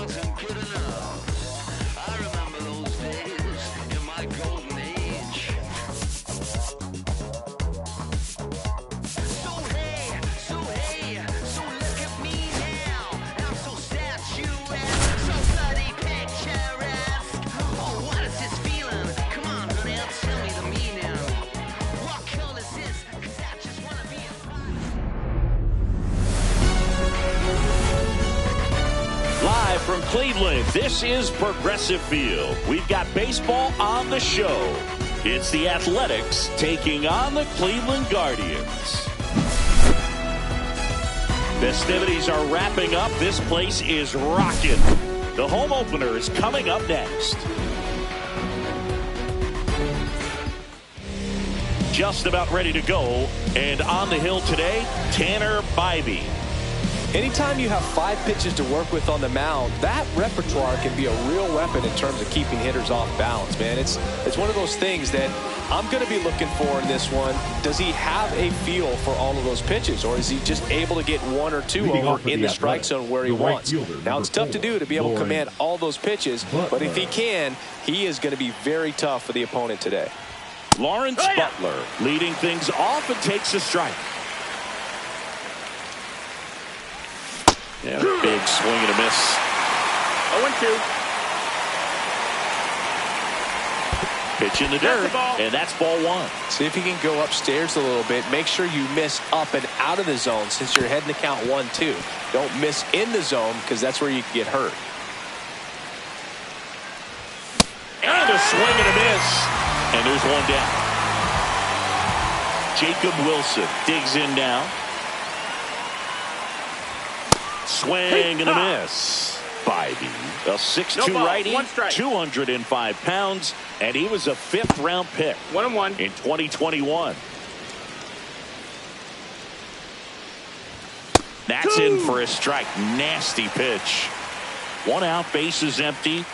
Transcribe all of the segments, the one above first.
wasn't good enough. I remember those days in my golden age. So hey, so look at me now. I'm so statuesque, so bloody picturesque. Oh, what is this feeling? Come on, honey, tell me the meaning. What color is this? 'Cause I just wanna be a Live from Cleveland, this is Progressive Field. We've got baseball on the show. It's the Athletics taking on the Cleveland Guardians. Festivities are wrapping up. This place is rocking. The home opener is coming up next. Just about ready to go. And on the hill today, Tanner Bybee. Anytime you have 5 pitches to work with on the mound, that repertoire can be a real weapon in terms of keeping hitters off balance, man. It's one of those things that I'm going to be looking for in this one. Does he have a feel for all of those pitches, or is he just able to get 1 or 2 over in the strike zone where he wants? Now, it's tough to do to be able to command all those pitches, but if he can, he is going to be very tough for the opponent today. Lawrence Butler leading things off and takes a strike. Yeah, big swing and a miss. 0-2. Pitch in the dirt, and that's ball 1. See if you can go upstairs a little bit. Make sure you miss up and out of the zone since you're heading to count 1-2. Don't miss in the zone because that's where you can get hurt. And a swing and a miss. And there's one down. Jacob Wilson digs in now. Swing and a miss. Bybee, a 6'2" righty, 205 pounds, and he was a 5th-round pick 1-1 in 2021. That's in for a strike. Nasty pitch. 1 out, bases empty.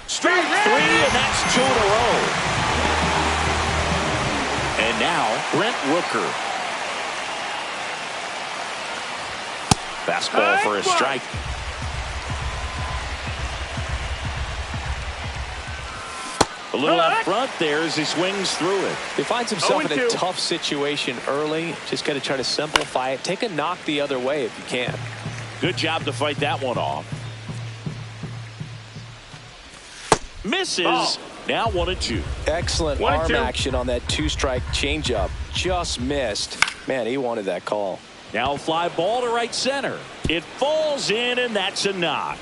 Strike 3, and that's 2 in a row. And now Brent Rooker. Fastball for a strike. A little up front there as he swings through it. He finds himself in a tough situation early. Just got to try to simplify it. Take a knock the other way if you can. Good job to fight that one off. Misses. Now 1-2. Excellent arm action on that 2-strike changeup. Just missed. Man, he wanted that call. Now fly ball to right center. It falls in, and that's a knock.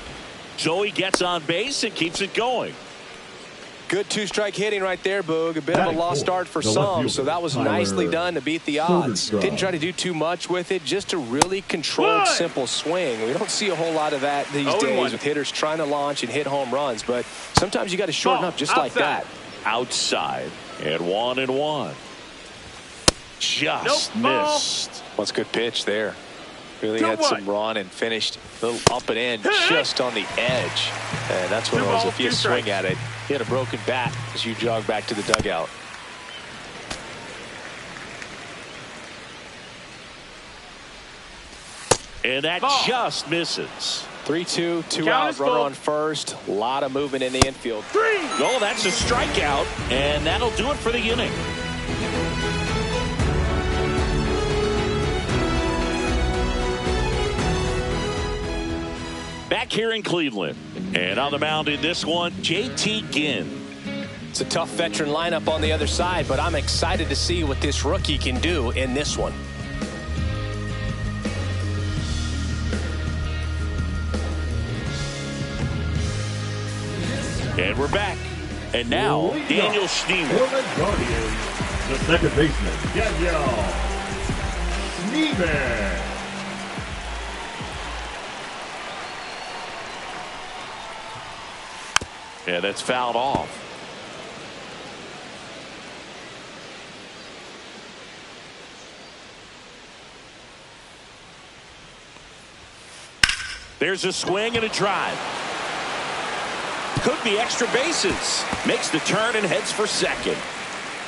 So he gets on base and keeps it going. Good 2-strike hitting right there, Boog. A bit of a lost start for some, so that was nicely done to beat the odds. Didn't try to do too much with it, just a really controlled, simple swing. We don't see a whole lot of that these days with hitters trying to launch and hit home runs, but sometimes you got to shorten up just like that. Outside, and 1-1. Just missed. That's a good pitch there. Really had some run and finished a little up and in just on the edge. And that's what it was. If you swing at it, he had a broken bat as you jog back to the dugout. And that just misses. 3-2, 2 out, runner on first. A lot of movement in the infield. Oh, that's a strikeout, and that'll do it for the inning. Back here in Cleveland, and on the mound in this one, JT Ginn. It's a tough veteran lineup on the other side, but I'm excited to see what this rookie can do in this one. And we're back. And now, Daniel Schneemann. For the Guardians, the second baseman, Daniel Schneemann. Yeah, that's fouled off. There's a swing and a drive. Could be extra bases. Makes the turn and heads for second.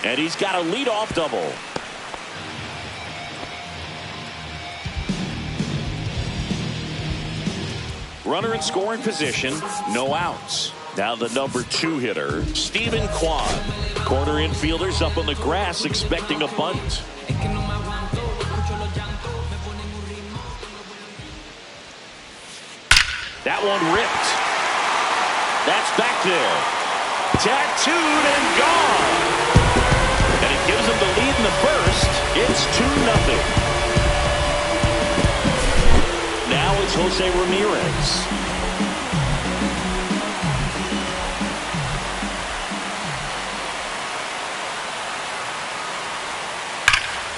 And he's got a leadoff double. Runner in scoring position, no outs. Now the number 2 hitter, Stephen Kwan. Corner infielders up on the grass expecting a bunt. That one ripped. That's back there. Tattooed and gone. And it gives them the lead in the first. It's 2-0. Now it's Jose Ramirez.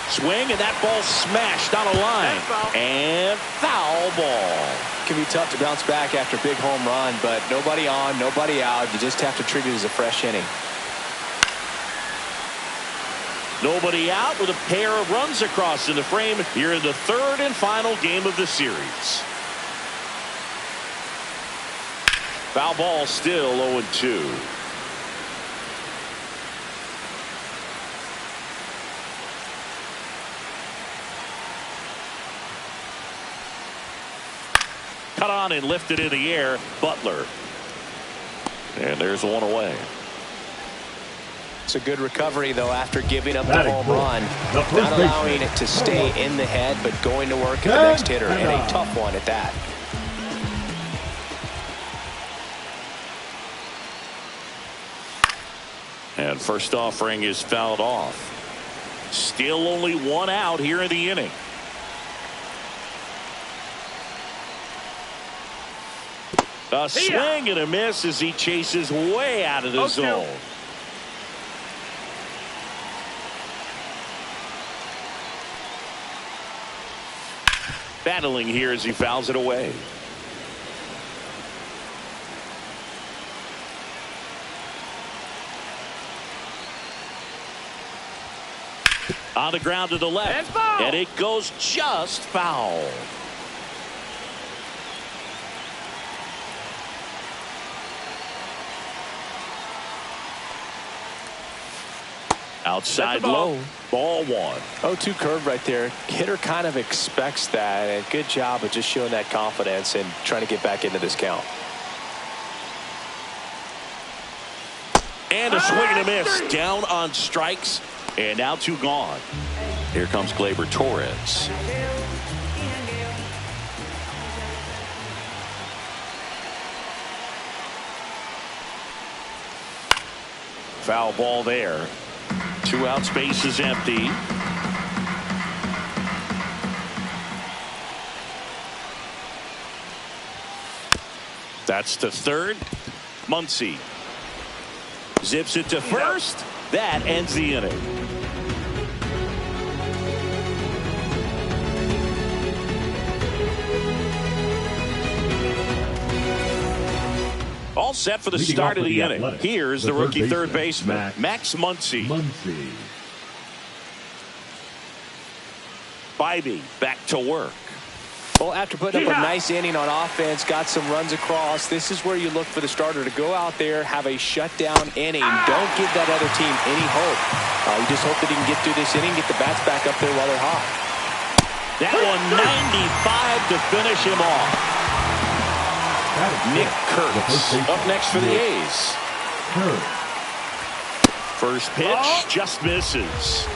Swing, and that ball smashed on a line. And foul ball. Can be tough to bounce back after a big home run, but nobody on, nobody out. You just have to treat it as a fresh inning. Nobody out with a pair of runs across in the frame here in the third and final game of the series. Foul ball, still 0-2. Cut on and lifted in the air, Butler. And there's one away. It's a good recovery, though, after giving up the home run. Not allowing it to stay in the head, but going to work at the next hitter, and a tough one at that. And first offering is fouled off. Still only one out here in the inning. A swing and a miss as he chases way out of the zone. Battling here as he fouls it away. On the ground to the left. And it goes just foul. Outside low, ball 1. 0-2 curve right there. Hitter kind of expects that, and good job of just showing that confidence and trying to get back into this count. And a swing and a miss. Down on strikes, and now 2 gone. Here comes Gleyber Torres. Foul ball there. 2 out, space is empty. That's to third. Muncy zips it to first. That ends the inning. All set for the start of the inning. Here's the rookie third baseman, Max Muncy. Bybee back to work. Well, after putting up a nice inning on offense, got some runs across, this is where you look for the starter to go out there, have a shutdown inning. Don't give that other team any hope. You just hope that he can get through this inning, get the bats back up there while they're hot. That one 95 to finish him off. Nick Kurtz up next for the A's. First pitch just misses.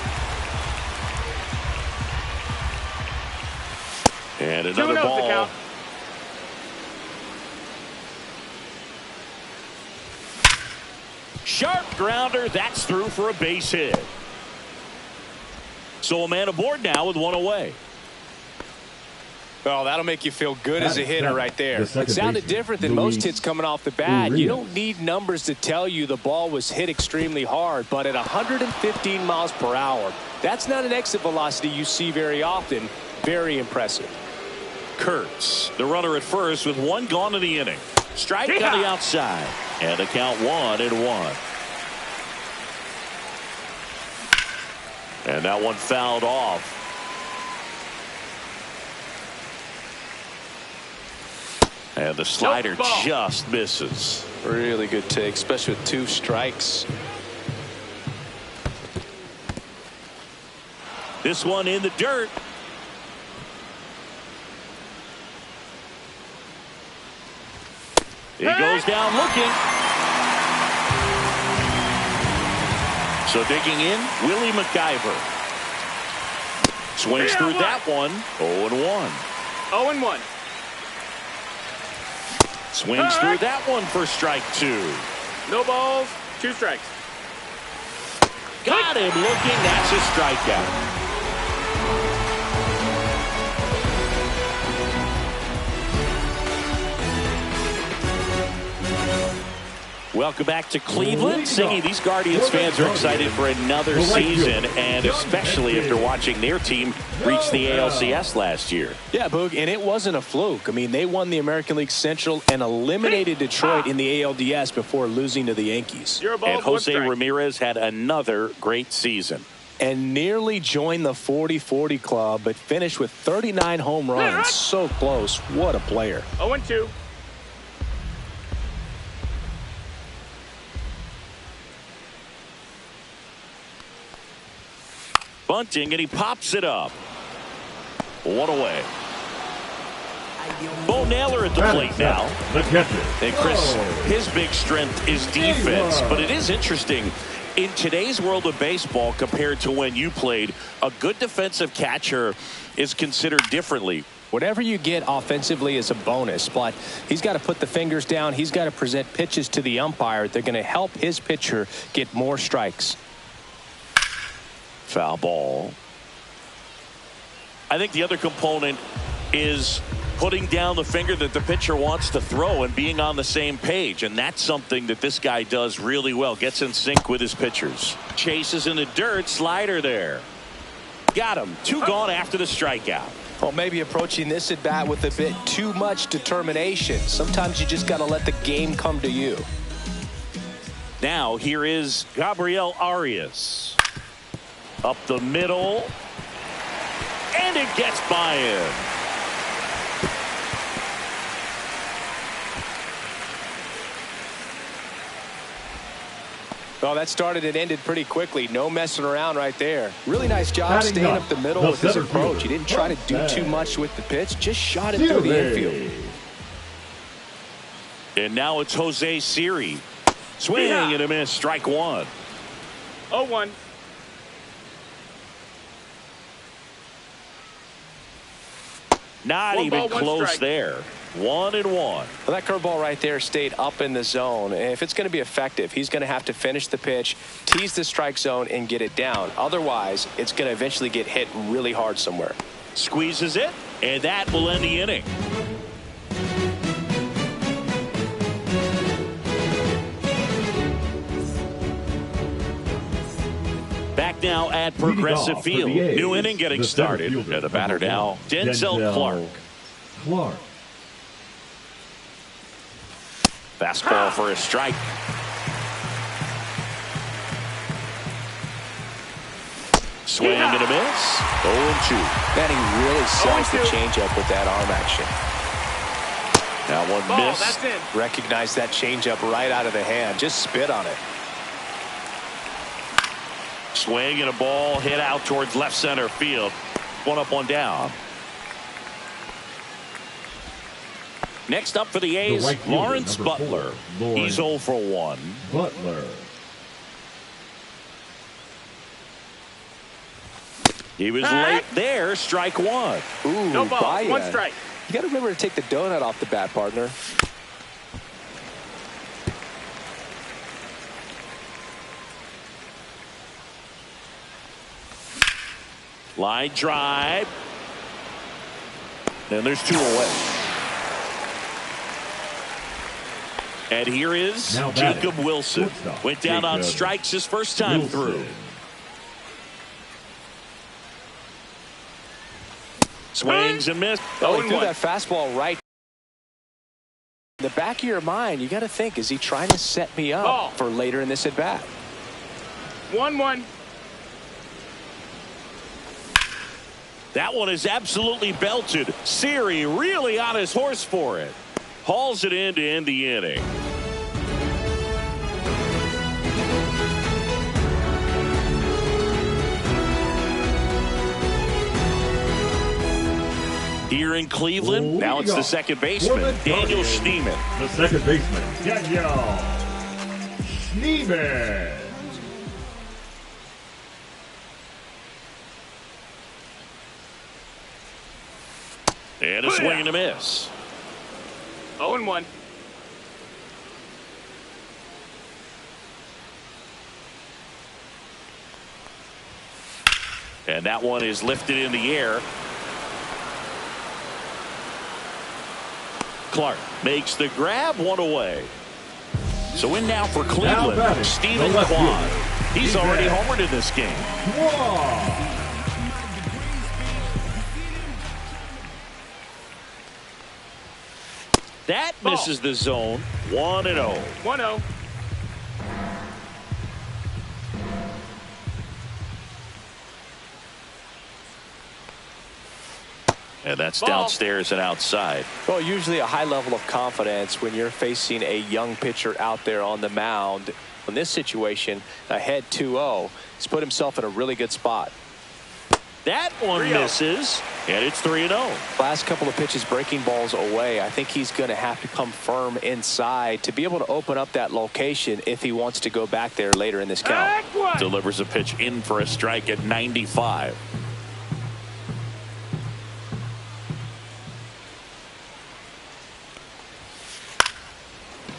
And another ball. Sharp grounder. That's through for a base hit. So a man aboard now with 1 away. Well, that'll make you feel good as a hitter right there. It sounded different than most hits coming off the bat. You don't need numbers to tell you the ball was hit extremely hard, but at 115 miles per hour, that's not an exit velocity you see very often. Very impressive. Kurtz, the runner at first with 1 gone in the inning. Strike on the outside. And the count 1-1. And that one fouled off. And the slider just misses. Really good take, especially with 2 strikes. This one in the dirt. He goes down looking. So digging in, Willie McIver. Swings through that one. 0-1. 0-1. Swings through that one for strike 2. No balls, 2 strikes. Got him looking. That's a strikeout. Welcome back to Cleveland. Singy, these Guardians fans are excited for another season, and especially after watching their team reach the ALCS last year. Yeah, Boog, and it wasn't a fluke. I mean, they won the American League Central and eliminated Detroit in the ALDS before losing to the Yankees. And Jose Ramirez had another great season. And nearly joined the 40-40 club, but finished with 39 home runs. So close. What a player. 0-2. Bunting, and he pops it up. 1 away. Bo Naylor at the plate now. The catcher. And Chris, his big strength is defense. But it is interesting. In today's world of baseball, compared to when you played, a good defensive catcher is considered differently. Whatever you get offensively is a bonus, but he's got to put the fingers down. He's got to present pitches to the umpire. They're going to help his pitcher get more strikes. Foul ball. I think the other component is putting down the finger that the pitcher wants to throw and being on the same page. And that's something that this guy does really well. Gets in sync with his pitchers. Chases in the dirt. Slider there. Got him. 2 gone after the strikeout. Well, maybe approaching this at bat with a bit too much determination. Sometimes you just got to let the game come to you. Now here is Gabriel Arias. Up the middle. And it gets by him. Oh, that started and ended pretty quickly. No messing around right there. Really nice job staying up the middle with his approach. He didn't try to do too much with the pitch. Just shot it through the infield. And now it's Jose Siri. Swing and a miss. Strike 1. 0-1. Not even close there. 1-1. Well, that curveball right there stayed up in the zone. And if it's going to be effective, he's going to have to finish the pitch, tease the strike zone, and get it down. Otherwise, it's going to eventually get hit really hard somewhere. Squeezes it, and that will end the inning. Back now at Progressive Field. New inning getting started. And the batter now, Denzel Clark. Fastball for a strike. Swing and a miss. 0-2. Man, he really sells the changeup with that arm action. Now one miss. That's it. Recognize that changeup right out of the hand. Just spit on it. Swing and a ball hit out towards left center field. 1 up, 1 down. Next up for the A's, Lawrence Butler. He's 0 for 1. Butler. He was late there. Strike 1. Ooh, No ball. 1 strike. You got to remember to take the donut off the bat, partner. Line drive. And there's 2 away. And here is Jacob Wilson. Went down on strikes his first time through. Swings and misses. Oh, he threw that fastball right. In the back of your mind, you got to think, is he trying to set me up for later in this at bat? 1-1. That one is absolutely belted. Siri really on his horse for it. Hauls it in to end the inning. Here in Cleveland, now it's the second baseman, Daniel Schneemann. The second baseman, Daniel Schneemann. And a swing and a miss. 0-1. And that one is lifted in the air. Clark makes the grab, one away. So in now for Cleveland, Stephen Kwan. He's already homered in this game. That misses the zone. 1-0. 1-0. And that's downstairs and outside. Well, usually a high level of confidence when you're facing a young pitcher out there on the mound. In this situation, ahead 2-0, he's put himself in a really good spot. That one misses, and it's 3-0. Last couple of pitches breaking balls away. I think he's going to have to come firm inside to be able to open up that location if he wants to go back there later in this count. Delivers a pitch in for a strike at 95.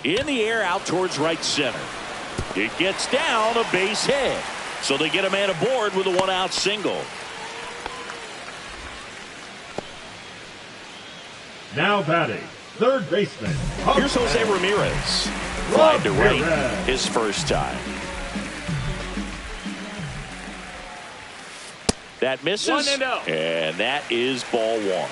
In the air out towards right center. It gets down, a base hit. So they get a man aboard with a one-out single. Now batting, third baseman. Here's Jose Ramirez. Flying to right his first time. That misses. 1-0. And that is ball one.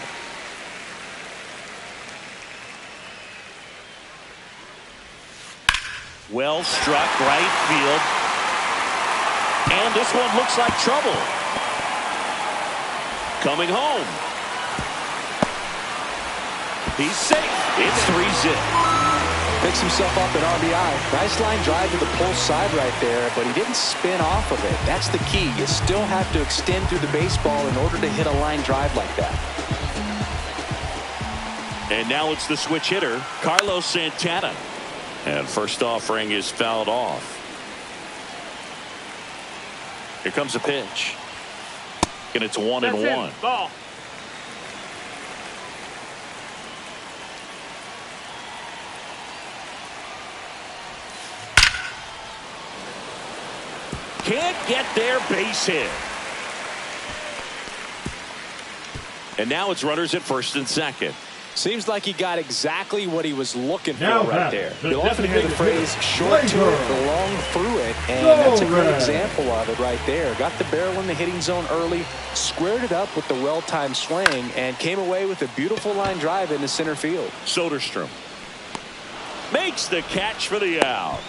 Well struck right field. And this one looks like trouble. Coming home. He's safe. It's 3-zip. Picks himself up an RBI. Nice line drive to the pull side right there, but he didn't spin off of it. That's the key. You still have to extend through the baseball in order to hit a line drive like that. And now it's the switch hitter, Carlos Santana. And first offering is fouled off. Here comes a pitch. And it's 1-1. Ball. Can't get there, base hit. And now it's runners at first and second. Seems like he got exactly what he was looking for Now right there. the You'll often hear the phrase short to it, the long through it, and that's a great example of it right there. Got the barrel in the hitting zone early, squared it up with the well-timed swing, and came away with a beautiful line drive into center field. Soderstrom makes the catch for the out.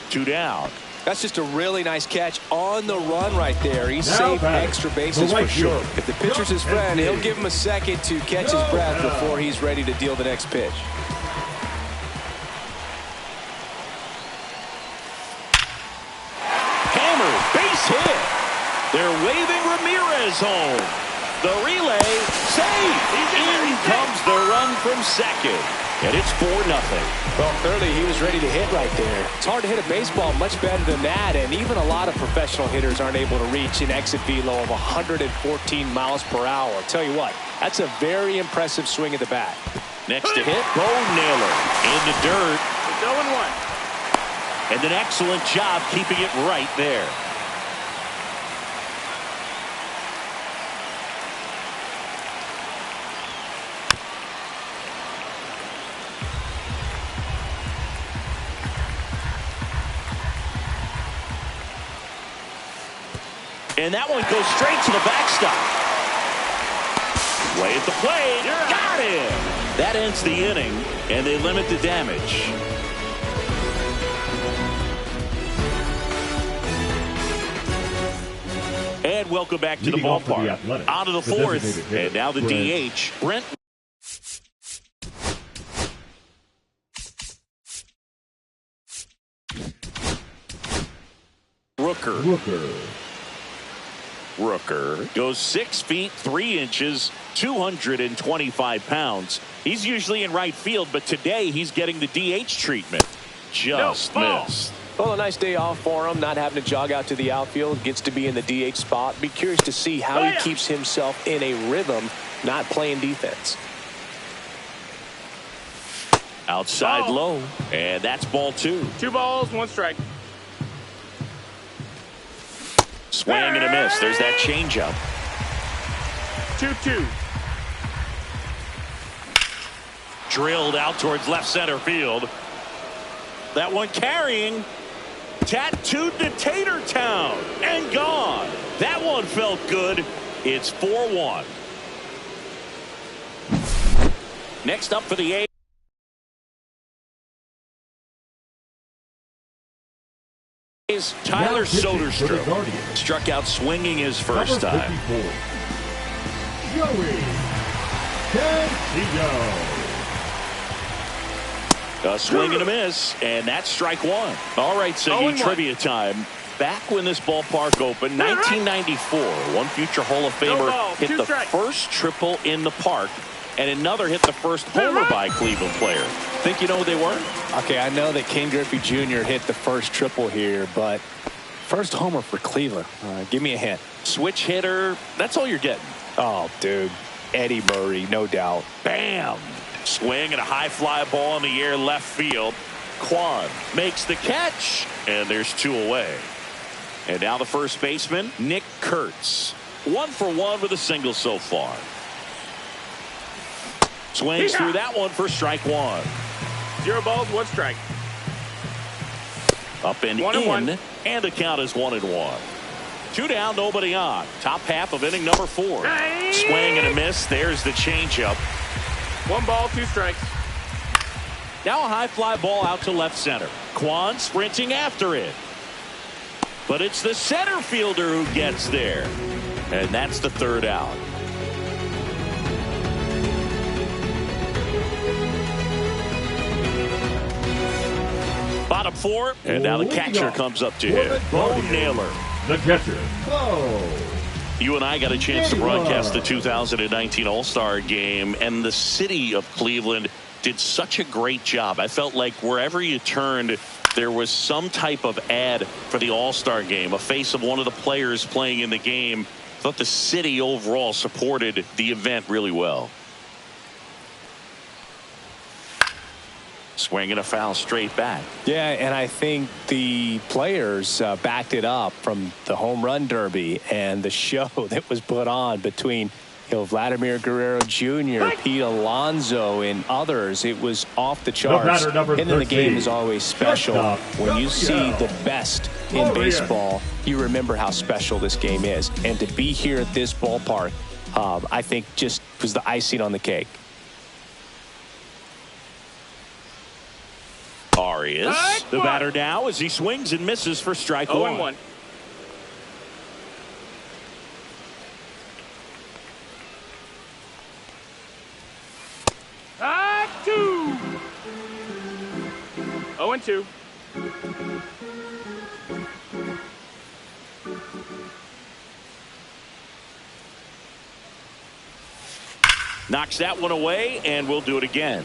2 down. That's just a really nice catch on the run right there. He saved extra bases for sure. If the pitcher's his friend, he'll give him a second to catch his breath before he's ready to deal the next pitch. Hammer, base hit. They're waving Ramirez home. The relay, safe. In comes the run from second. And it's 4-0. Well, clearly he was ready to hit right there. It's hard to hit a baseball much better than that, and even a lot of professional hitters aren't able to reach an exit velo of 114 miles per hour. I'll tell you what, that's a very impressive swing of the bat. Next to hit, Bo Naylor in the dirt. It's 0-1. And an excellent job keeping it right there. And that one goes straight to the backstop. Way at the plate. Got him. That ends the inning, and they limit the damage. And welcome back to the ballpark. On to the fourth, and now the DH, Brent. Rooker. Rooker goes 6 feet 3 inches, 225 pounds. He's usually in right field, but today he's getting the DH treatment. Just missed. Well, a nice day off for him, not having to jog out to the outfield. Gets to be in the DH spot. Be curious to see how he keeps himself in a rhythm, not playing defense. Outside low, and that's ball 2. 2 balls, 1 strike. Swing and a miss. There's that changeup. 2-2. Drilled out towards left center field. That one carrying. Tattooed to Tater Town and gone. That one felt good. It's 4-1. Next up for the A's, Tyler Soderstrom struck out swinging his first time. Joey Cantillo. A swing and a miss, and that's strike 1. All right, Siggy, trivia time. Back when this ballpark opened, 1994, one future Hall of Famer hit the first triple in the park, and another hit the first homer by a Cleveland player. Think you know who they were? Okay, I know that Ken Griffey Jr. hit the first triple here, but first homer for Cleveland. Give me a hint. Switch hitter, that's all you're getting. Oh, dude. Eddie Murray, no doubt. Bam! Swing and a high fly ball in the air left field. Quan makes the catch, and there's 2 away. And now the first baseman, Nick Kurtz. 1 for 1 with a single so far. Swings through that one for strike 1. 0 balls, 1 strike. Up and in, and the count is 1-1. 2 down, nobody on. Top half of inning number 4. Swing and a miss. There's the changeup. 1 ball, 2 strikes. Now a high fly ball out to left center. Quan sprinting after it. But it's the center fielder who gets there. And that's the 3rd out. Bottom 4, and now the catcher comes up to hit. Bo Naylor. The catcher, Bo. You and I got a chance to broadcast the 2019 All-Star Game, and the city of Cleveland did such a great job. I felt like wherever you turned, there was some type of ad for the All-Star Game, a face of one of the players playing in the game. I thought the city overall supported the event really well. Swinging a foul straight back. Yeah, and I think the players backed it up from the home run derby and the show that was put on between Vladimir Guerrero Jr., Pete Alonso, and others. It was off the charts. And then the game is always special. When you see the best in baseball, you remember how special this game is. And to be here at this ballpark, I think just was the icing on the cake. Arias, the batter now as he swings and misses for strike 1. 2. 0-2. Knocks that one away, and we'll do it again.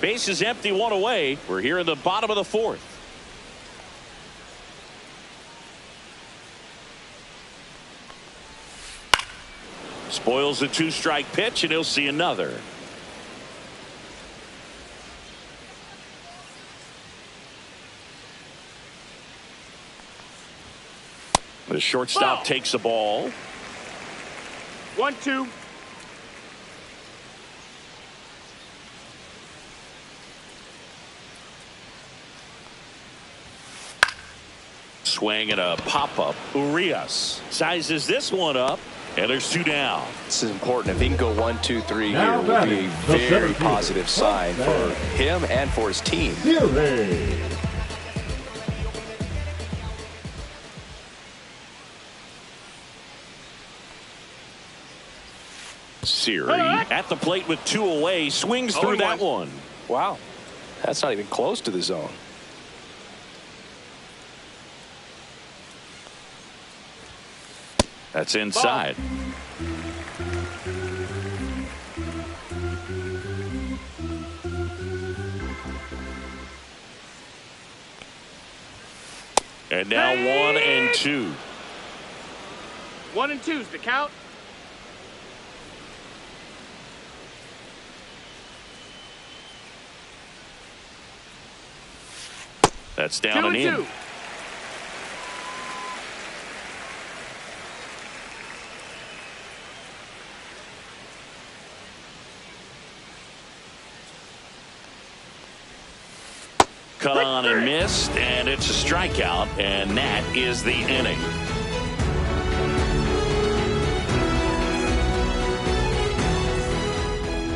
Base is empty, 1 away. We're here in the bottom of the 4th. Spoils the 2-strike pitch, and he'll see another. The shortstop takes the ball. 1-2. Swing and a pop-up. Urias sizes this one up, and there's 2 down. This is important. If he can go 1, 2, 3 here, it would be a very positive sign for him and for his team. Siri at the plate with 2 away, swings through that one. Wow, that's not even close to the zone. That's inside. And now 1-2. 1 and 2's the count. That's down 2 and in. 2. Cut on and missed, and it's a strikeout, and that is the inning.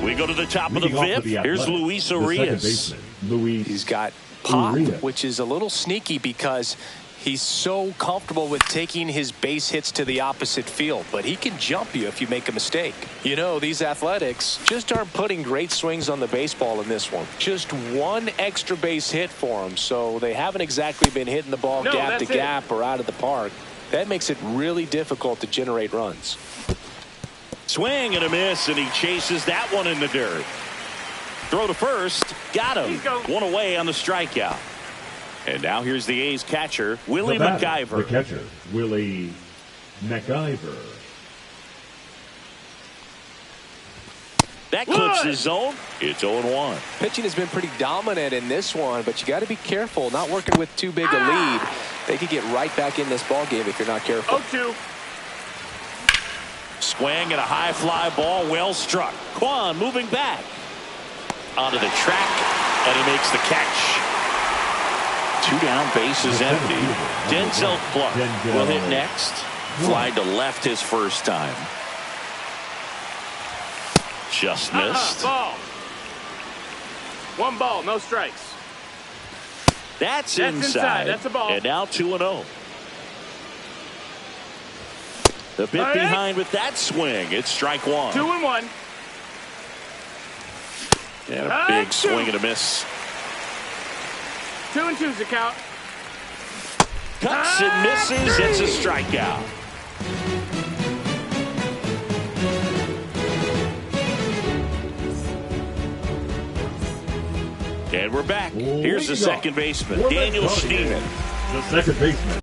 We go to the top of the fifth. Here's Luis Urias. He's got pop, Urias. which is a little sneaky because he's so comfortable with taking his base hits to the opposite field, but he can jump you if you make a mistake. You know, these Athletics just aren't putting great swings on the baseball in this one. Just one extra base hit for them, so they haven't exactly been hitting the ball gap to gap or out of the park. That makes it really difficult to generate runs. Swing and a miss, and he chases that one in the dirt. Throw to first. Got him. One away on the strikeout. And now here's the A's catcher, Willie McIver. The catcher, Willie McIver. That clips his zone. It's 0-1. Pitching has been pretty dominant in this one, but you got to be careful. Not working with too big a lead. They could get right back in this ball game if you're not careful. 0-2. Swing and a high fly ball, well struck. Kwan moving back onto the track, and he makes the catch. 2 down, bases empty. Denzel Clark will hit next. Fly to left his first time. Just missed. Ball. 1 ball, no strikes. That's inside. That's a ball. And now 2-0. The bit behind with that swing. It's strike 1. 2-1. And a big swing and a miss. 2 and 2's the count. Cuts and misses. It's a strikeout. And we're back. Here's the second baseman, Daniel Steven. The second baseman.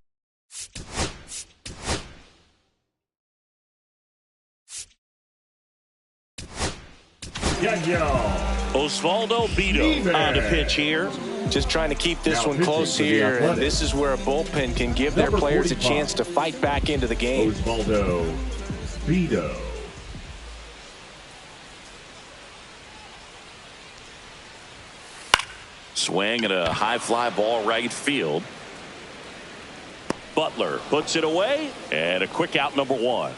Osvaldo Bido on the pitch here. Just trying to keep this one close here. And this is where a bullpen can give their players a chance to fight back into the game. Osvaldo Bido. Swing and a high fly ball right field. Butler puts it away, and a quick out, number 1.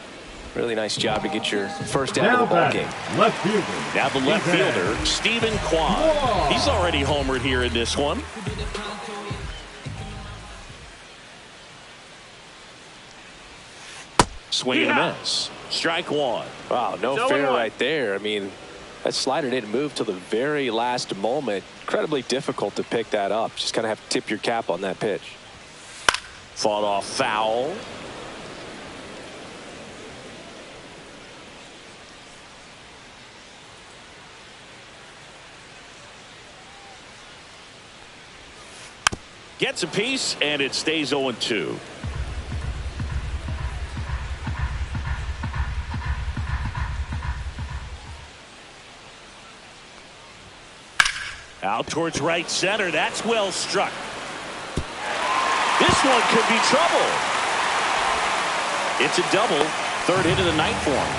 Really nice job to get your first out of the ball game. Left fielder. Now the left fielder, Stephen Kwan. He's already homered here in this one. Swing and a miss. Strike 1. Wow, no fair right there. I mean, that slider didn't move till the very last moment. Incredibly difficult to pick that up. Just kind of have to tip your cap on that pitch. Fought off foul. Gets a piece, and it stays 0-2. Out towards right center. That's well struck. This one could be trouble. It's a double. Third hit of the night for him.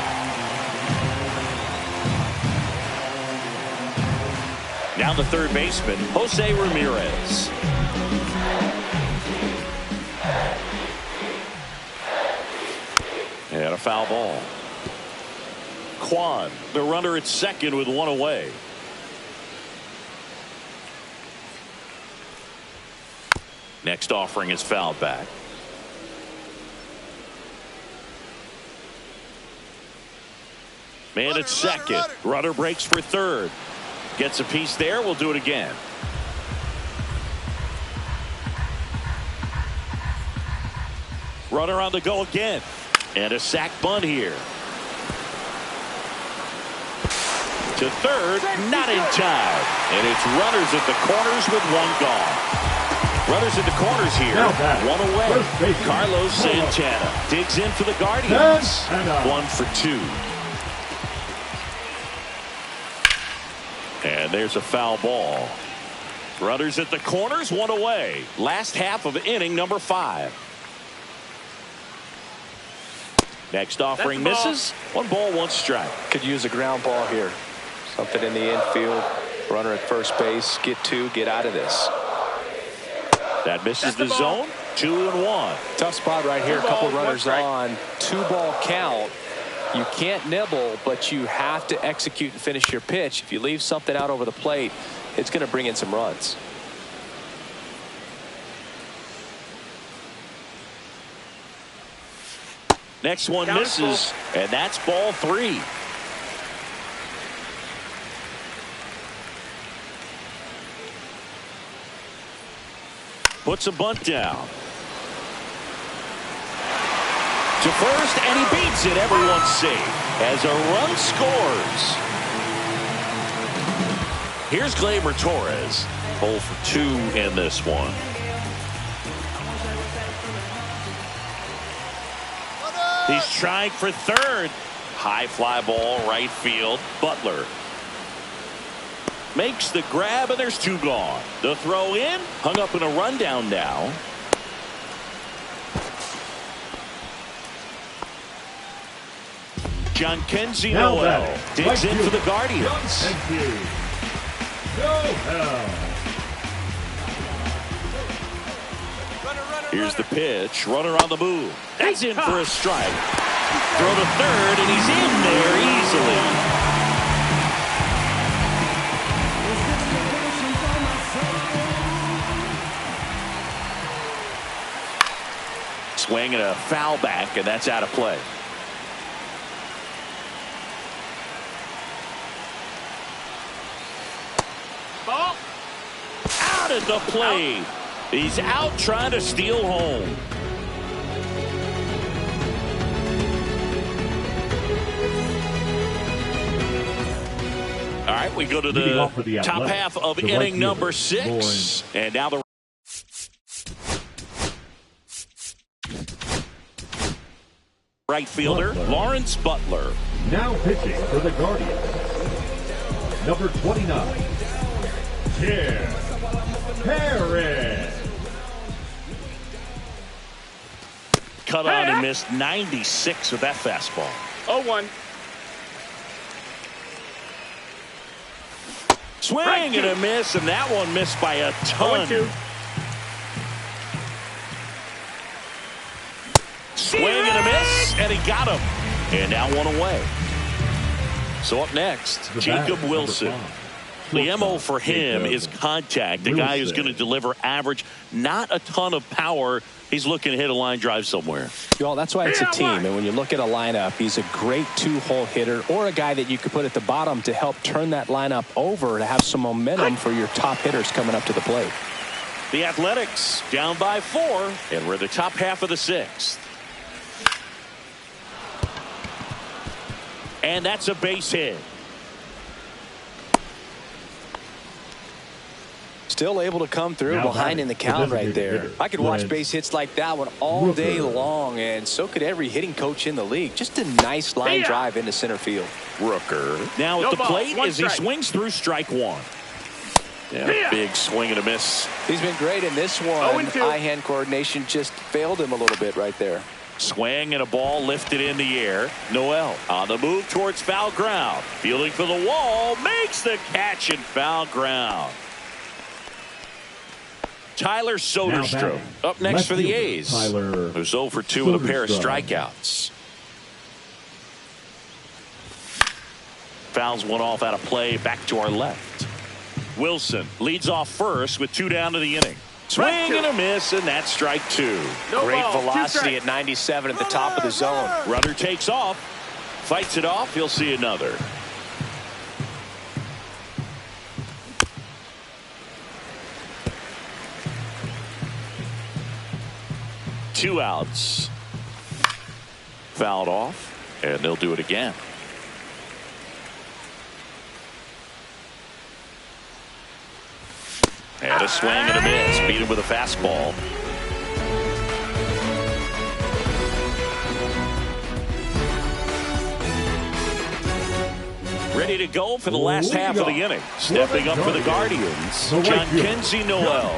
Now the third baseman, Jose Ramirez. And a foul ball. Kwan, the runner at second with 1 away. Next offering is fouled back. Man at second. Runner breaks for third. Gets a piece there. We'll do it again. Runner on the go again. And a sack bunt here. To third, not in time. And it's runners at the corners with one gone. Runners at the corners here. One away. Carlos Santana digs in for the Guardians. 1 for 2. And there's a foul ball. Runners at the corners, one away. Last half of inning number 5. Next offering misses. 1 ball, 1 strike. Could use a ground ball here. Something in the infield. Runner at first base. Get 2. Get out of this. That misses the zone. 2-1. Tough spot right here. A couple runners on. 2-ball count. You can't nibble, but you have to execute and finish your pitch. If you leave something out over the plate, it's going to bring in some runs. Next one misses, and that's ball 3. Puts a bunt down. To first, and he beats it. Everyone's safe as a run scores. Here's Gleyber Torres. 0 for 2 in this one. He's trying for third. High fly ball, right field. Butler makes the grab, and there's 2 gone. The throw in, hung up in a rundown now. John Kenzie Noel digs in for the Guardians. Here's the pitch. Runner on the move. That's in for a strike. Throw to third, and he's in there easily. Swing and a foul back, and that's out of play. Ball. Out at the plate. He's out trying to steal home. All right, we go to the top half of inning number 6. And now the right fielder, Lawrence Butler. Now pitching for the Guardians, number 29, Harris. Cut on and missed 96 with that fastball. 0-1. Swing and a miss, and that one missed by a ton. 0-2. Swing and a miss, and he got him. And now 1 away. So up next, Jacob Wilson. The MO for him is contact. A guy who's going to deliver average, not a ton of power. He's looking to hit a line drive somewhere. Well, that's why it's a team. And when you look at a lineup, he's a great 2-hole hitter, or a guy that you could put at the bottom to help turn that lineup over to have some momentum for your top hitters coming up to the plate. The Athletics down by 4, and we're in the top half of the 6th. And that's a base hit. Still able to come through behind in the count right there. I could watch base hits like that one all day long, and so could every hitting coach in the league. Just a nice line drive into center field. Rooker now at the plate as he swings through strike 1. Yeah, big swing and a miss. He's been great in this one. Eye-hand coordination just failed him a little bit right there. Swing and a ball lifted in the air. Noel on the move towards foul ground. Fielding for the wall. Makes the catch in foul ground. Tyler Soderstrom up next for the A's. Who's 0 for 2 with a pair of strikeouts. Fouls one off out of play. Back to our left. Wilson leads off first with 2 down to the inning. Swing and a miss, and that's strike 2. Great velocity at 97 at the top of the zone. Runner takes off, fights it off. He'll see another. Two outs. Fouled off, and they'll do it again. And a swing and a miss. Beat him with a fastball. Ready to go for the last half of the inning. Stepping up for the Guardians, Jhonkensy Noel.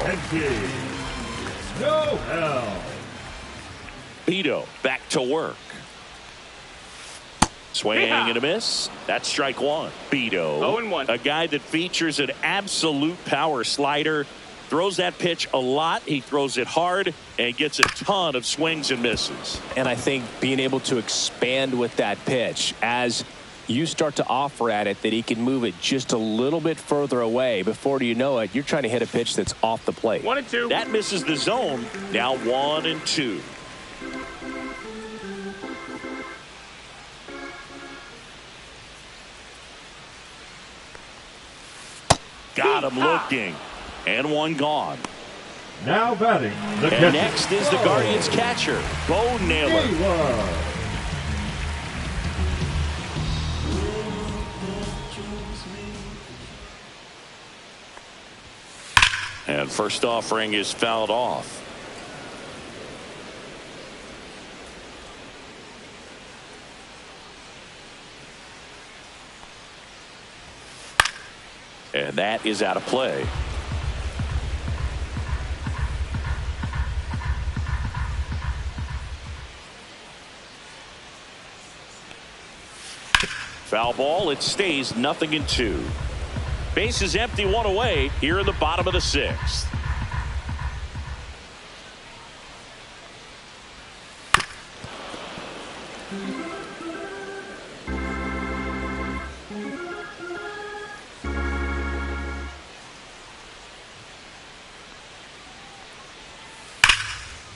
Beto back to work. Swing and a miss. That's strike one. Beto, 0-1. a guy that features an absolute power slider. Throws that pitch a lot. He throws it hard and gets a ton of swings and misses. And I think being able to expand with that pitch as you start to offer at it that he can move it just a little bit further away. Before you know it, you're trying to hit a pitch that's off the plate. 1-2. That misses the zone. Now 1-2. Got him looking. And one gone. Now batting. The and next is the Guardians catcher, Bo Naylor. And first offering is fouled off. And that is out of play. Foul ball. It stays 0-2. Base is empty, one away here in the bottom of the sixth.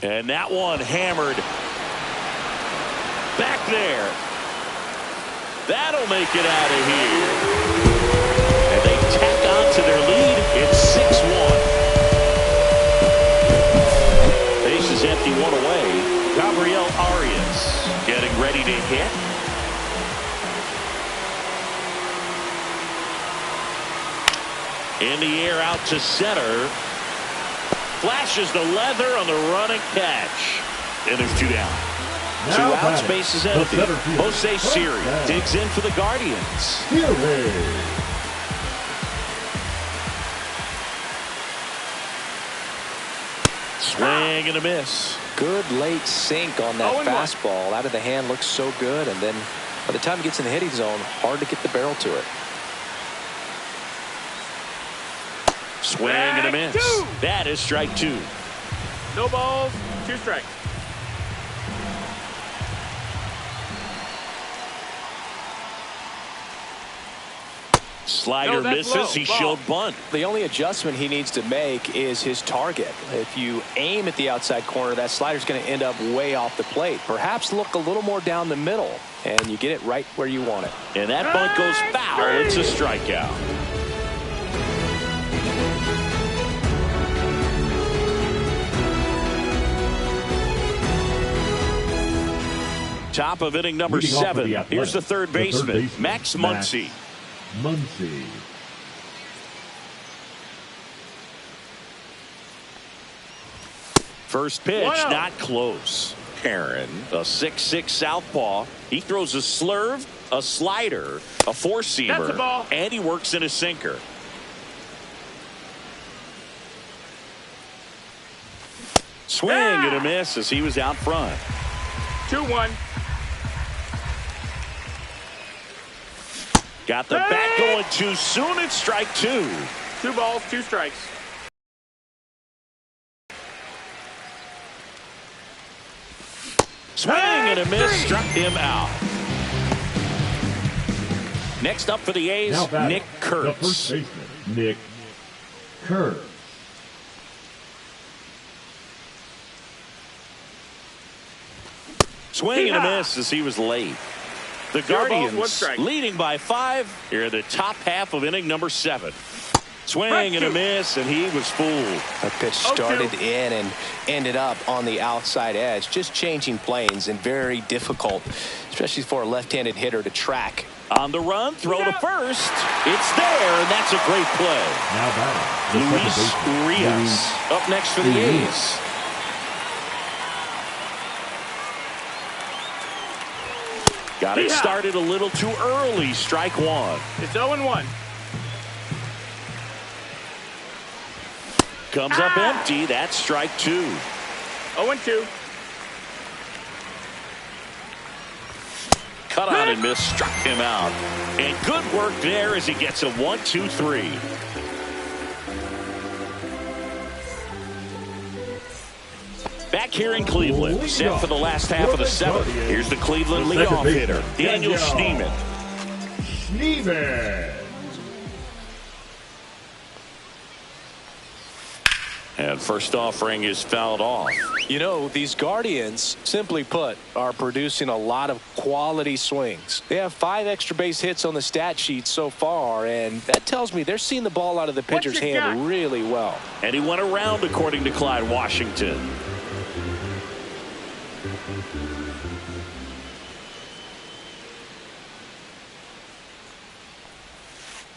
And that one hammered back there. That'll make it out of here. And they tack on to their lead. It's 6-1. Base is empty, one away. Gabriel Arias getting ready to hit. In the air out to center. Flashes the leather on the running catch. And there's two down. Now 2 outs, base is empty. Jose Siri digs in for the Guardians. Swing and a miss. Good late sink on that 0-1. fastball. Out of the hand, looks so good. And then by the time it gets in the hitting zone, hard to get the barrel to it. Swing and a miss. That is strike two. No balls, 2 strikes. Slider misses. Low. He Ball. showed bunt. The only adjustment he needs to make is his target. If you aim at the outside corner, that slider's going to end up way off the plate. Perhaps look a little more down the middle, and you get it right where you want it. And that bunt goes foul. It's a strikeout. Top of inning number 7. Here's the third baseman, Max Muncy. First pitch, not close. Aaron, a 6'6" southpaw. He throws a slurve, a slider, a four-seamer, and he works in a sinker. Swing and a miss as he was out front. 2-1. Got the bat going too soon. It's strike 2. 2 balls, 2 strikes. Swing and a miss, struck him out. Next up for the A's, Nick Kurtz. The first baseman, Nick Kurtz. Swing and a miss as he was late. The Guardians leading by 5 here in the top half of inning number 7. Swing and a miss, and he was fooled. That pitch started in and ended up on the outside edge. Just changing planes and very difficult, especially for a left-handed hitter to track. On the run, throw to first. It's there, and that's a great play. Now batting, the Luis second baseman, Urias up next for the A's. Got it started a little too early. Strike one. It's 0-1. Comes up empty. That's strike two. 0-2. Cut on and miss. Struck him out. And good work there as he gets a 1-2-3. Back here in Cleveland, set for the last half of the seventh. Here's the Cleveland leadoff hitter, Daniel Schneemann. And first offering is fouled off. You know, these Guardians, simply put, are producing a lot of quality swings. They have 5 extra base hits on the stat sheet so far, and that tells me they're seeing the ball out of the pitcher's hand really well. And he went around, according to Clyde Washington.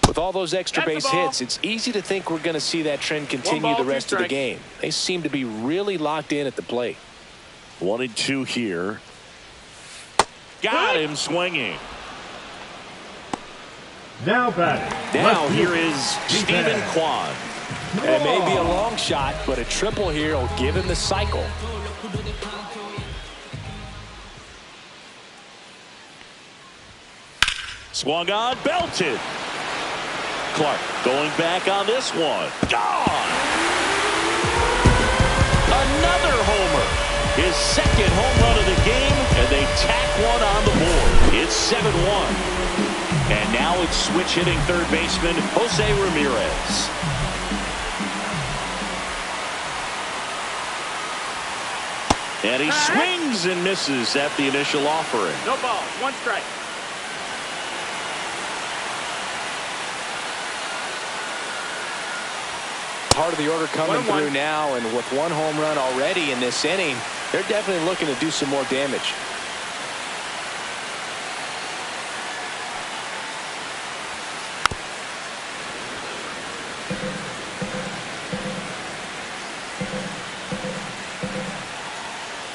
With all those extra base hits, it's easy to think we're going to see that trend continue the rest of the game. They seem to be really locked in at the plate. 1-2 here. Got him swinging. Now batting. Now here is Stephen Kwan. It may be a long shot, but a triple here will give him the cycle. Swung on, belted. Clark going back on this one. Gone! Another homer. His second home run of the game, and they tack one on the board. It's 7-1. And now it's switch hitting third baseman Jose Ramirez. And he swings and misses at the initial offering. No ball, 1 strike. Part of the order coming through now, and with 1 home run already in this inning, they're definitely looking to do some more damage.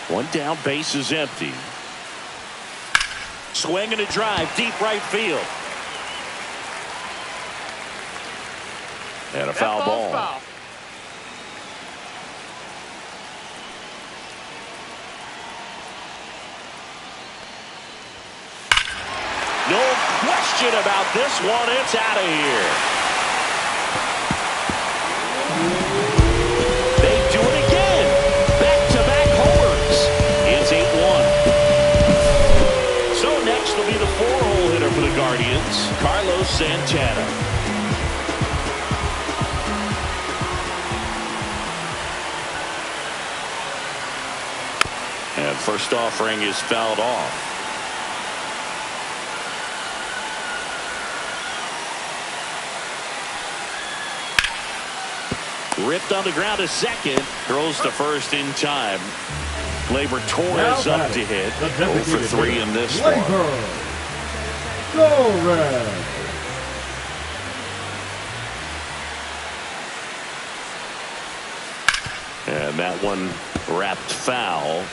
One down, base is empty. Swing and a drive, deep right field. And a foul ball. Foul. No question about this one. It's out of here. They do it again. Back-to-back homers. It's 8-1. So next will be the 4-hole hitter for the Guardians, Carlos Santana. And first offering is fouled off. Ripped on the ground to second. Throws to first in time. Gleyber Torres up to hit. 0 for 3 in this one. Torres. And that one wrapped foul.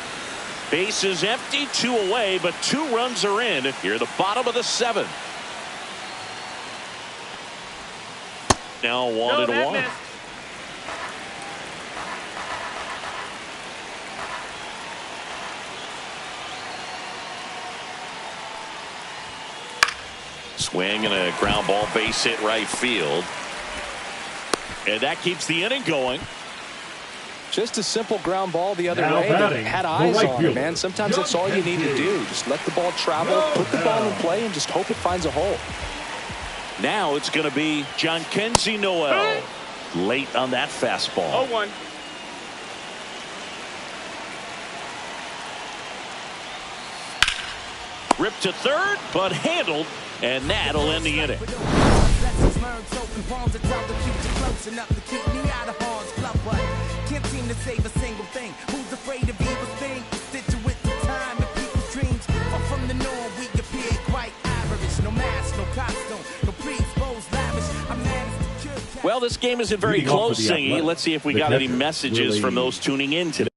Base is empty, 2 away, but 2 runs are in. Here at the bottom of the 7th. Now 1-1. Missed. Swing and a ground ball, base hit right field. And that keeps the inning going. Just a simple ground ball the other Now way. batting, They had the eyes right on it, fielder, man. Sometimes that's all you need to do. Just let the ball travel, put the ball in play, and just hope it finds a hole. Now it's going to be Jhonkensy Noel. Late on that fastball. 0-1. Ripped to third, but handled, and that'll end the inning. lotion up to keep me out of harm's bluff, but can't seem to save a single thing. Who's afraid of evil thing? Constituent to time and people's dreams. Or from the norm, we appear quite average. No mask, no costume, no pre-exposed lavish. I'm managed to cure. Well, this game isn't very Leading off close, for the Singy. Athletics, Let's see if we the got any catcher, messages Willie. from those tuning in today.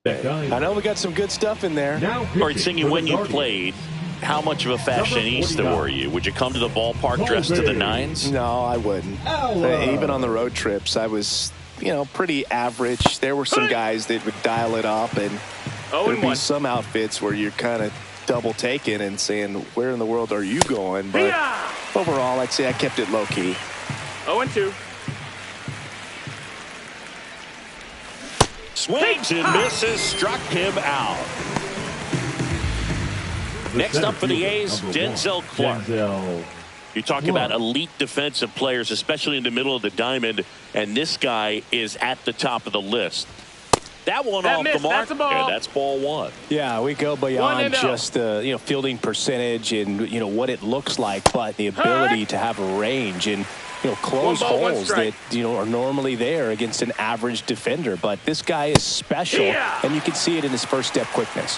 I know we got some good stuff in there. Now All right, pitching Singy, for the when you Guardians, played, how much of a Number fashionista 49. were you? Would you come to the ballpark dressed to the Colby. nines? No, I wouldn't. Ella. Even on the road trips, I was, pretty average. There were some guys that would dial it up, and there'd be 0-1. some outfits where you're kind of double taking and saying, where in the world are you going? But Yeah. overall, I'd say I kept it low key. 0-2. Swings and misses, struck him out. The Next center up for the fielder, A's, number Denzel one, Clark. Denzel. You talk about elite defensive players, especially in the middle of the diamond, and this guy is at the top of the list. That one That off missed. the mark, That's a ball. and that's ball one. Yeah, we go 1-0. beyond just the fielding percentage and what it looks like, but the ability to have a range and close 1 ball, 1 holes strike. that are normally there against an average defender. But this guy is special, Yeah. and you can see it in his first step quickness.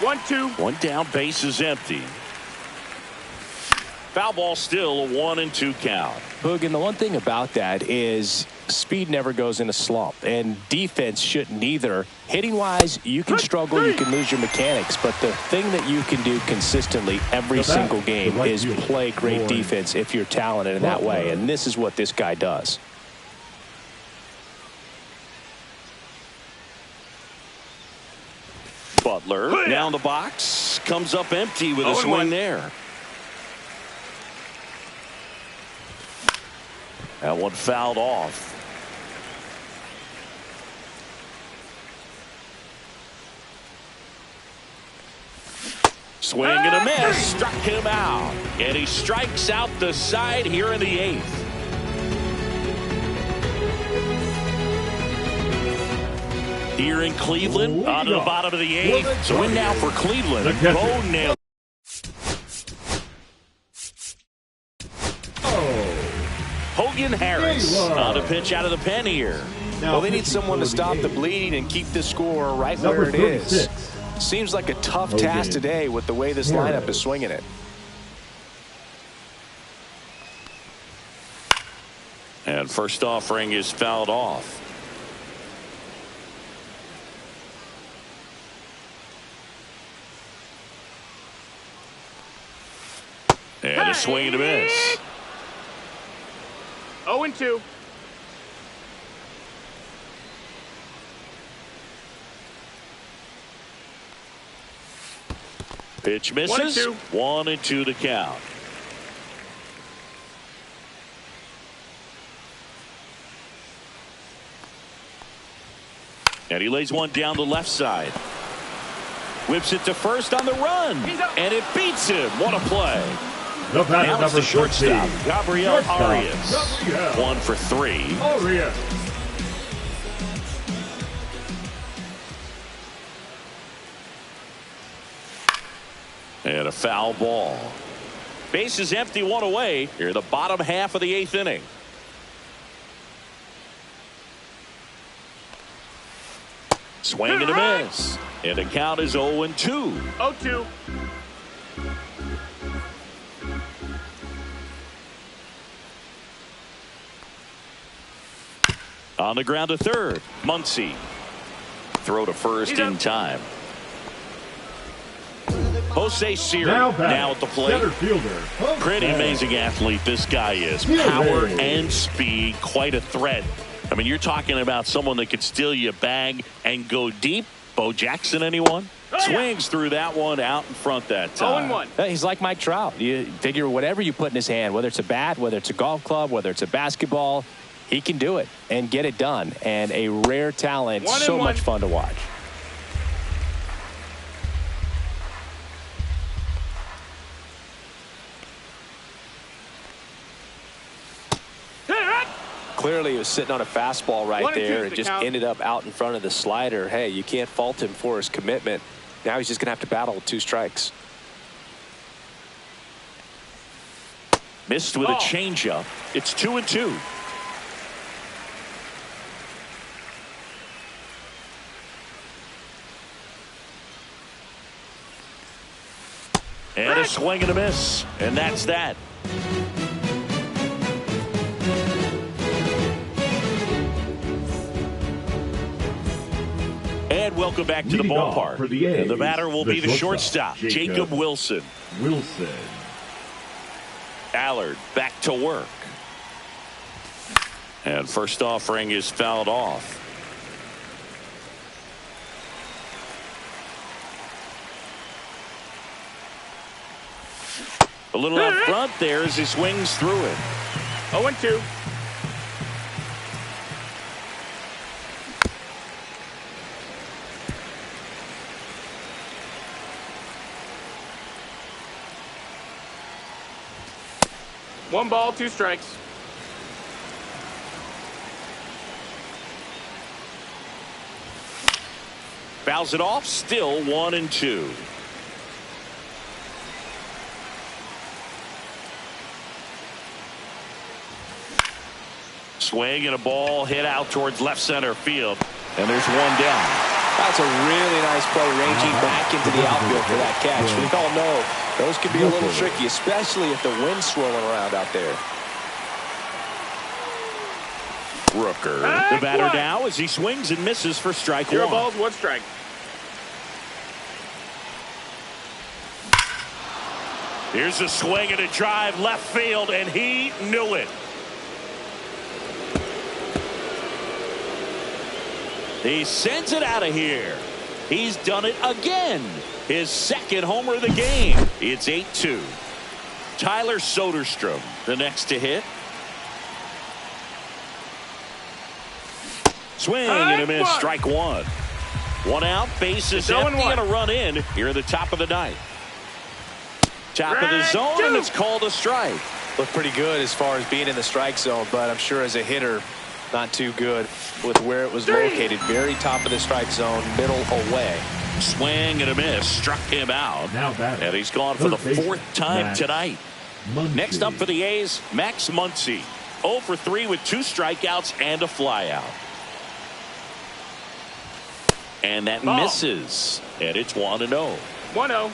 1-2. One down, base is empty. Foul ball still, a 1-2 count. Boog, and the one thing about that is speed never goes in a slump, and defense shouldn't either. Hitting-wise, you can struggle, you can lose your mechanics, but the thing that you can do consistently every The bat, single the game right is fielder, play great Lauren defense if you're talented in that way, Butler. and this is what this guy does. Butler down the box, comes up empty with a 0-1. swing there. That one fouled off. Swing and a miss, struck him out. And he strikes out the side here in the eighth. Here in Cleveland, on to the bottom of the eighth. So in now for Cleveland. The catcher. Bo Naylor. Hogan Harris Naylor. on a pitch out of the pen here. Now Well, they need pitching someone for to stop the A's, bleeding and keep the score right Number where it is. 36. Seems like a tough Hogan task today with the way this Harris. lineup is swinging it. And first offering is fouled off. And a swing and a miss. 0-2. Pitch misses. 1-2 to count. And he lays one down the left side. Whips it to first on the run. He's up. And it beats him. What a play. The batter, Now it's number the shortstop, 13. Gabriel Shortstop, Arias. Gabriel 1 for 3. Arias. And a foul ball. Base is empty, one away. Here in the bottom half of the eighth inning. Swing and a miss. And the count is 0-2. 0-2. On the ground to third. Muncy. Throw to first He's in up. time. Jose Siri Now now at the plate. center fielder. Jose. Pretty amazing athlete this guy is. Siri. Power and speed. Quite a threat. I mean, you're talking about someone that could steal you a bag and go deep. Bo Jackson, anyone? Oh, yeah. Swings through that one out in front that time. 0-1. Yeah, he's like Mike Trout. You figure whatever you put in his hand, whether it's a bat, whether it's a golf club, whether it's a basketball, he can do it and get it done. And a rare talent, 1-1. so much fun to watch. clearly he was sitting on a fastball right there and just ended up out in front of the slider. Hey, you can't fault him for his commitment. Now he's just going to have to battle with 2 strikes. Missed with a changeup. It's 2-2. And a swing and a miss. And that's that. And welcome back to the ballpark. For the A's, and the batter will be the shortstop, Jacob Wilson. Allard back to work. And first offering is fouled off. A little out front there as he swings through it. 0-2. One ball, 2 strikes. Fouls it off, still 1-2. Swing and a ball hit out towards left center field. And there's one down. That's a really nice play, ranging back into the outfield for that catch. We all know those can be a little tricky, especially if the wind's swirling around out there. Rooker, the batter now as he swings and misses for strike 0 one. balls, 1 strike. Here's a swing and a drive left field, and he knew it. He sends it out of here. He's done it again. His 2nd homer of the game. It's 8-2. Tyler Soderstrom, the next to hit. Swing and a miss, strike 1. 1 out, bases empty, and a run in here at the top of the 9th. Top of the zone, and it's called a strike. Looked pretty good as far as being in the strike zone, but I'm sure as a hitter, not too good with where it was located. Very top of the strike zone, middle away. Swing and a miss, struck him out. And he's gone for the 4th time tonight. Next up for the A's, Max Muncy. 0 for 3 with 2 strikeouts and a flyout. And that misses. And it's 1-0. 1-0.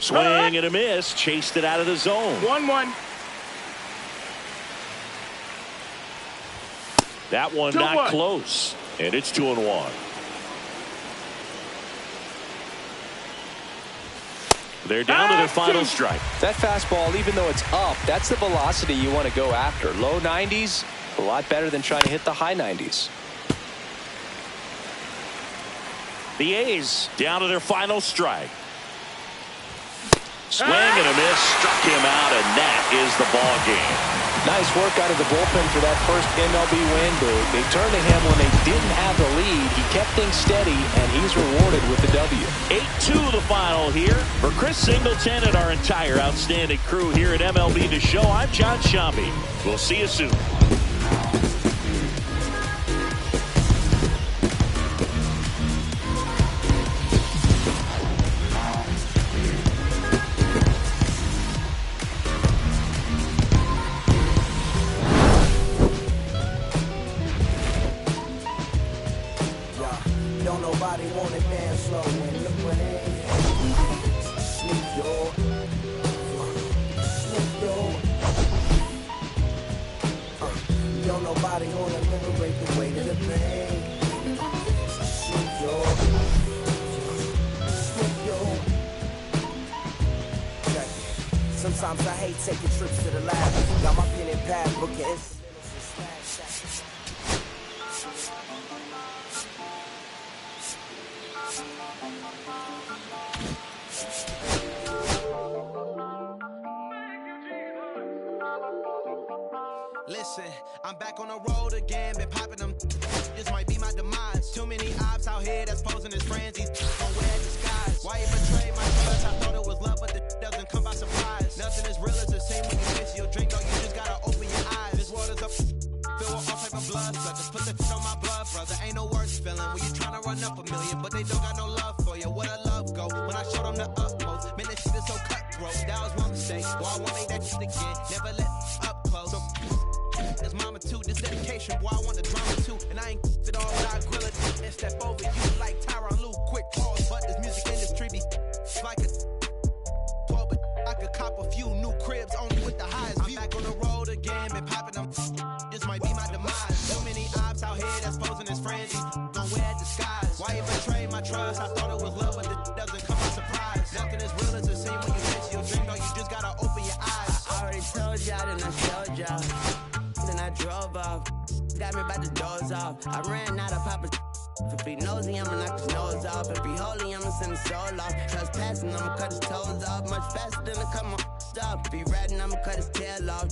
Swing and a miss. Chased it out of the zone. 1-1. That one not close. And it's 2-1. They're down to their final strike. That fastball, even though it's up, that's the velocity you want to go after. Low 90s, a lot better than trying to hit the high 90s. The A's down to their final strike. Swing and a miss, struck him out, and that is the ball game. Nice work out of the bullpen for that first MLB win, dude. They turned to him when they didn't have the lead. He kept things steady, and he's rewarded with the W. 8-2 the final here. For Chris Singleton and our entire outstanding crew here at MLB The Show, I'm John Shambi. We'll see you soon. Sometimes I hate taking trips to the lab. Got my pen and pad booking. Listen, I'm back on the road again, been popping them. This might be my demise. Too many ops out here that's posing as friends. These don't wear disguise. Why you betray my trust? I thought it was love, but that doesn't come by surprise. Nothing as real as the same when you miss your drink, though you just gotta open your eyes. This water's up, filled with all type of blood suckers. Put the on my blood, brother. Ain't no worse feeling when you tryna run up a million, but they don't got no love for you. Where the love go? When I showed them the utmost, man, this shit is so cutthroat. That was one mistake. Boy, I won't make that shit again. Never let up close. So, that's mama too. This dedication, boy, I want the drama too. And I ain't it all, but I grill it and step over you like Tyronn Lue. Quick pause, but this music industry be like a 12, but I could cop a few new cribs only with the highest view. I'm back on the road again, been popping them. This might be my demise. So many ops out here that's posing as friends. Don't wear disguise. Why you betray my trust? I thought it was love, but it doesn't come as a surprise. Nothing as real as the scene when you miss your drink, though you just gotta open your eyes. I already told y'all, then I showed y'all. Then I drove off. Got me by the doors off. I ran out of Papa. If he nosy, I'ma knock his nose off. If he holy, I'ma send his soul off. Trespassing, I'ma cut his toes off. Much faster than a come on stop. If he ratting, I'ma cut his tail off.